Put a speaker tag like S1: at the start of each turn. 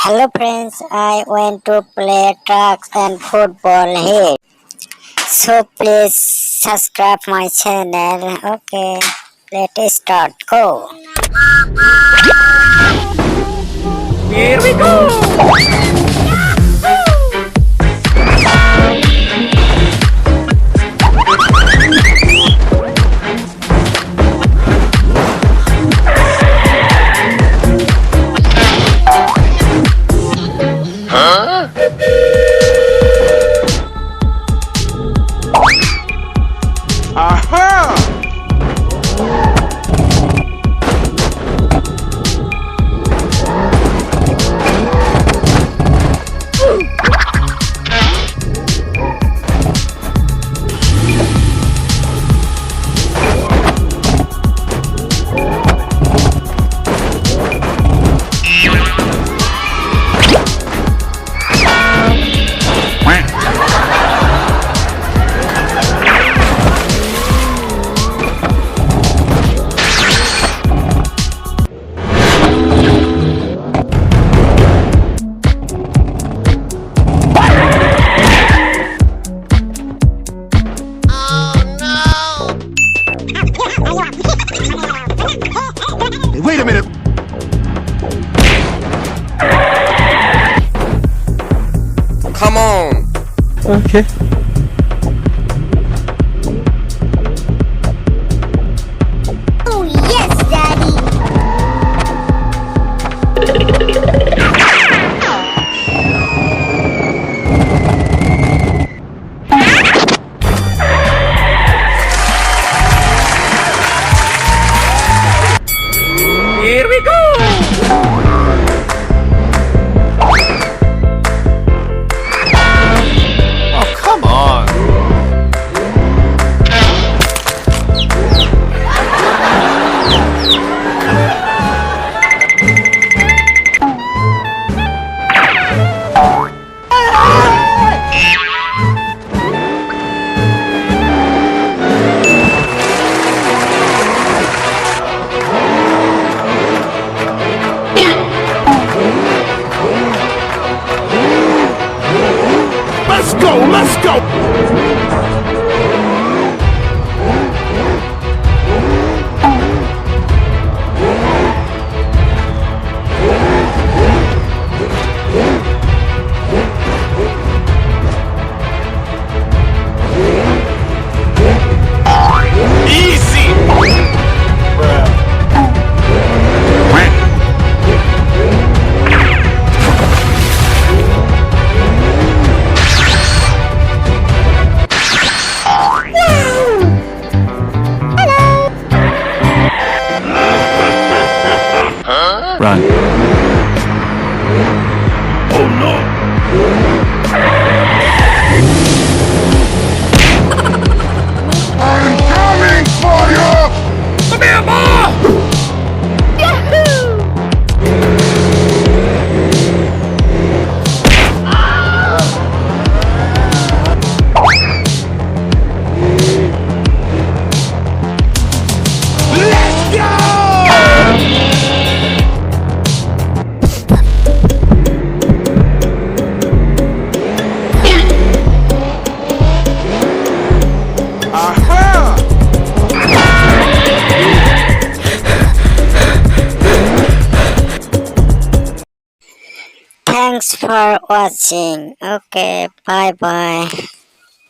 S1: Hello friends, I went to play trucks and football here. So please subscribe my channel. Okay, let's start. Go.
S2: Here we go! Aha!
S3: Wait a minute.
S2: Come on!
S4: Okay.
S1: Oh yes, Daddy.
S2: Here we go! Oh, come on!
S3: Let's go. Let's go.
S2: Easy!
S4: Run.
S3: Oh no. I'm coming for you.
S2: Come here, boy!
S3: Let's go. Aha!
S1: Thanks for watching. Okay, bye bye.